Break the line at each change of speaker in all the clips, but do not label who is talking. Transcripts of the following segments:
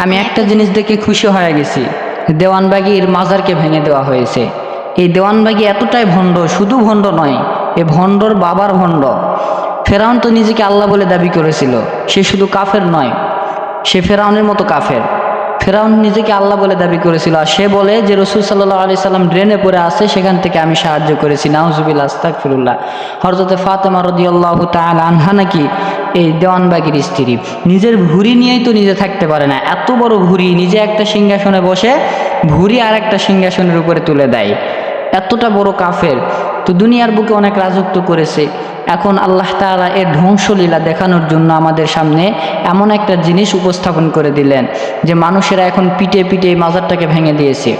আমি একটা জিনিস দেখে খুশি হয়ে গেছি, দেওয়ানবাগীর মাজারকে ভেঙে দেওয়া হয়েছে। এই দেওয়ানবাগী এতটাই ভণ্ড, শুধু ভণ্ড নয়, এ ভণ্ডর বাবার ভণ্ড। ফেরাউন তো নিজেকে আল্লাহ বলে দাবি করেছিল, সে শুধু কাফের নয়, সে ফেরাউনের মতো কাফের। ফেরাউন নিজেকে আল্লাহ বলে দাবি করেছিল, আর সে বলে যে রসুল সাল্লাল্লাহু আলাইহি সাল্লাম ড্রেনে পড়ে আছে, সেখান থেকে আমি সাহায্য করেছি। নাউজুবিল্লাহ, আস্তাগফিরুল্লাহ। হযরতে ফাতেমা রাদিয়াল্লাহু তাআলা আনহা নাকি এই দেওয়ানবাগীর স্ত্রী। নিজের ভুঁড়ি নিয়েই তো নিজে থাকতে পারে না, এত বড় ভুঁড়ি, নিজে একটা সিংহাসনে বসে ভুঁড়ি আর একটা সিংহাসনের উপরে তুলে দেয়। এতটা বড় কাফের, তো দুনিয়ার বুকে অনেক রাজত্ব করেছে। এখন আল্লাহ তাআলা এর ধ্বংসলীলা দেখানোর জন্য আমাদের সামনে এমন একটা জিনিস উপস্থাপন করে দিলেন যে মানুষেরা এখন পিটে পিটে এই মাজারটাকে ভেঙে দিয়েছে।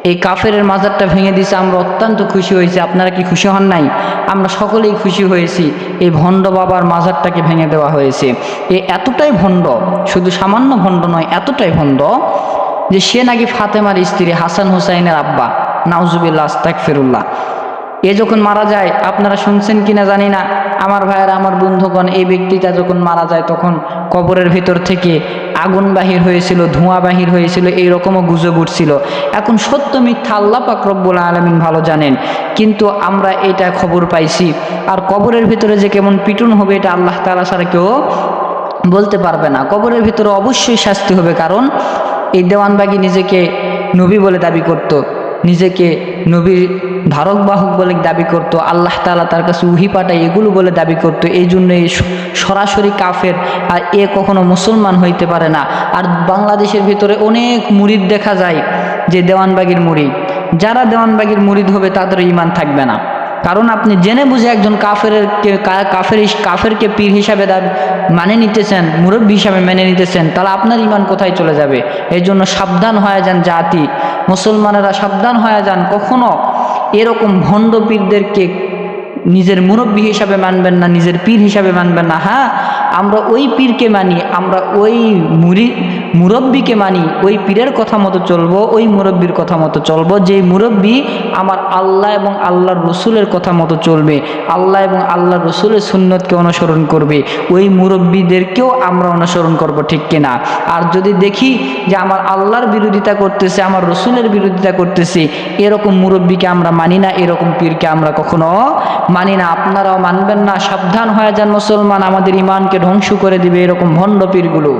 এই কাফের মাজারটা ভেঙে দিয়েছে, আমরা অত্যন্ত খুশি হয়েছি। আপনারা কি খুশি হন নাই? আমরা সকলেই খুশি হয়েছি। এই ভণ্ড বাবার মাজারটাকে ভেঙে দেওয়া হয়েছে। এ এতটাই ভণ্ড, শুধু সামান্য ভণ্ড নয়, এতটাই ভণ্ড যে সে নাকি ফাতেমার স্ত্রী, হাসান হুসাইনের আব্বা। নাউজুবিল্লাহ, আস্তাগফিরুল্লাহ। এ যখন মারা যায়, আপনারা শুনছেন কিনা জানি না, আমার ভাইয়েরা, আমার বন্ধুগণ, এই ব্যক্তিটা যখন মারা যায় তখন কবরের ভিতর থেকে আগুন বাহির হয়েছিল, ধোঁয়া বাহির হয়েছিল, এইরকমও গুজব উঠছিল। এখন সত্য মিথ্যা আল্লাহ পাক রব্বুল আলামিন ভালো জানেন, কিন্তু আমরা এটা খবর পাইছি। আর কবরের ভিতরে যে কেমন পিটুন হবে এটা আল্লাহ তাআলা ছাড়া কেউ বলতে পারবে না। কবরের ভিতরে অবশ্যই শাস্তি হবে, কারণ এই দেওয়ানবাগী নিজেকে নবী বলে দাবি করত, নিজেকে নবীর ধারক বাহক বলে দাবি করত, আল্লাহ তাআলা তার কাছে উহি পাঠায় এগুলো বলে দাবি করত। এই জন্য এই সরাসরি কাফের, আর এ কখনো মুসলমান হইতে পারে না। আর বাংলাদেশের ভিতরে অনেক মুরিদ দেখা যায় যে দেওয়ানবাগীর মুরিদ। যারা দেওয়ানবাগীর মুরিদ হবে তাদের ঈমান থাকবে না, কারণ আপনি জেনে বুঝে একজন কাফেরকে পীর হিসাবে মানে নিতেছেন, মুরব্বী হিসাবে মেনে নিতেছেন, তাহলে আপনার ঈমান কোথায় চলে যাবে? এই জন্য সাবধান হয়ে যান জাতি, মুসলমানেরা সাবধান হয়ে যান। কখনো এরকম ভণ্ড পীরদেরকে নিজের মুরব্বী হিসাবে মানবেন না, নিজের পীর হিসাবে মানবেন না। হ্যাঁ, আমরা ওই পীরকে মানি, আমরা ওই মুরব্বীকে মানি, ওই পীরের কথা মতো চলবো, ওই মুরব্বীর কথা মতো চলবো, যেই মুরব্বী আমার আল্লাহ এবং আল্লাহর রসুলের কথা মতো চলবে, আল্লাহ এবং আল্লাহর রসুলের সুন্নতকে অনুসরণ করবে, ওই মুরব্বীদেরকেও আমরা অনুসরণ করব, ঠিক কিনা? আর যদি দেখি যে আমার আল্লাহর বিরোধিতা করতেছে, আমার রসুলের বিরোধিতা করতেছে, এরকম মুরব্বীকে আমরা মানি না, এরকম পীরকে আমরা কখনো মানি না। আপনারাও মানবেন না। সাবধান হয়ে যান মুসলমান, আমাদের ঈমানকে ধ্বংস করে দিবে এরকম ভণ্ড পীরগুলো।